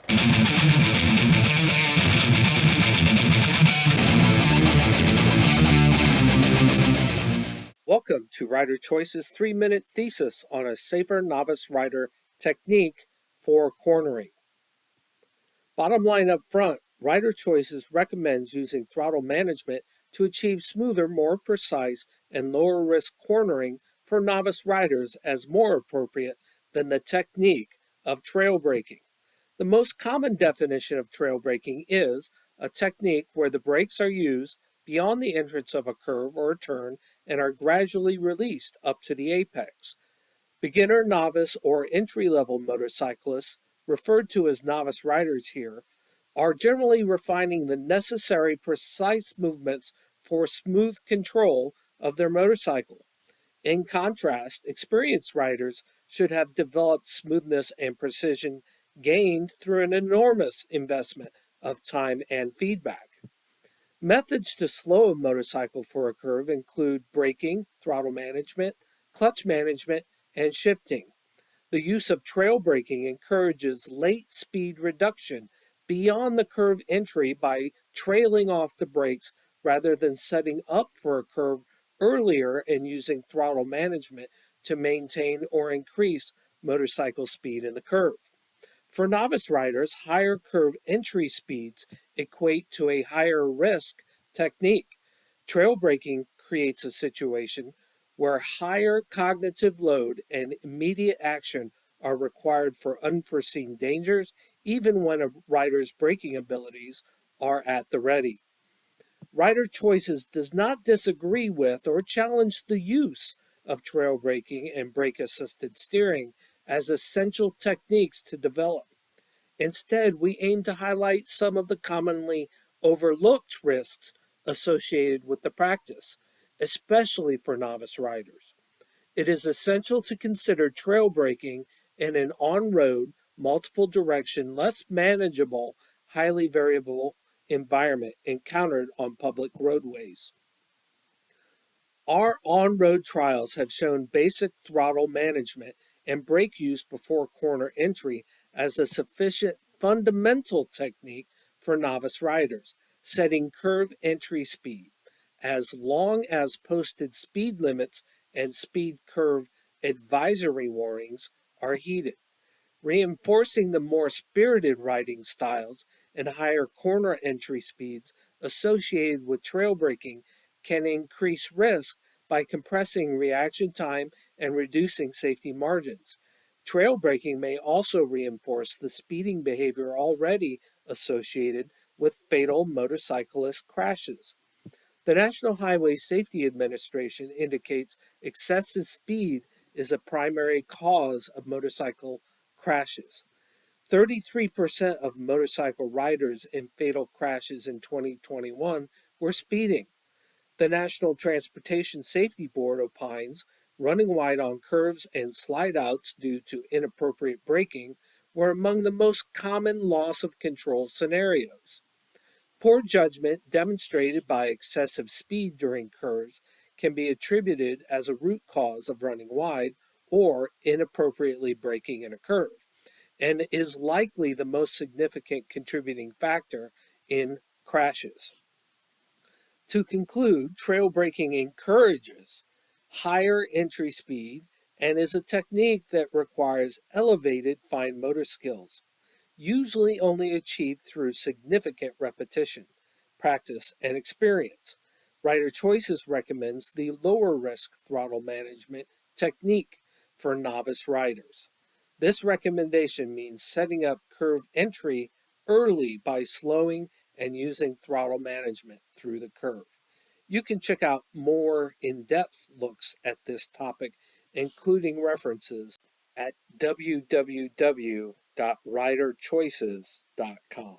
Welcome to Rider Choices 3-minute thesis on a safer novice rider technique for cornering. Bottom line up front, Rider Choices recommends using throttle management to achieve smoother, more precise, and lower risk cornering for novice riders as more appropriate than the technique of trail braking. The most common definition of trail braking is a technique where the brakes are used beyond the entrance of a curve or a turn and are gradually released up to the apex. Beginner, novice, or entry-level motorcyclists, referred to as novice riders here, are generally refining the necessary precise movements for smooth control of their motorcycle. In contrast, experienced riders should have developed smoothness and precision gained through an enormous investment of time and feedback. Methods to slow a motorcycle for a curve include braking, throttle management, clutch management, and shifting. The use of trail braking encourages late speed reduction beyond the curve entry by trailing off the brakes rather than setting up for a curve earlier and using throttle management to maintain or increase motorcycle speed in the curve. For novice riders, higher curve entry speeds equate to a higher risk technique. Trail braking creates a situation where higher cognitive load and immediate action are required for unforeseen dangers, even when a rider's braking abilities are at the ready. Rider Choices does not disagree with or challenge the use of trail braking and brake assisted steering as essential techniques to develop. Instead, we aim to highlight some of the commonly overlooked risks associated with the practice, especially for novice riders. It is essential to consider trail braking in an on-road, multiple direction, less manageable, highly variable environment encountered on public roadways. Our on-road trials have shown basic throttle management and brake use before corner entry as a sufficient fundamental technique for novice riders, setting curve entry speed, as long as posted speed limits and speed curve advisory warnings are heeded. Reinforcing the more spirited riding styles and higher corner entry speeds associated with trail braking can increase risk by compressing reaction time and reducing safety margins. Trail braking may also reinforce the speeding behavior already associated with fatal motorcyclist crashes. The National Highway Safety Administration indicates excessive speed is a primary cause of motorcycle crashes. 33% of motorcycle riders in fatal crashes in 2021 were speeding. The National Transportation Safety Board opines running wide on curves and slide outs due to inappropriate braking were among the most common loss of control scenarios. Poor judgment demonstrated by excessive speed during curves can be attributed as a root cause of running wide or inappropriately braking in a curve, and is likely the most significant contributing factor in crashes. To conclude, trail braking encourages higher entry speed and is a technique that requires elevated fine motor skills, usually only achieved through significant repetition, practice, and experience. Rider Choices recommends the lower risk throttle management technique for novice riders. This recommendation means setting up curve entry early by slowing and using throttle management through the curve. You can check out more in-depth looks at this topic, including references at www.riderchoices.com.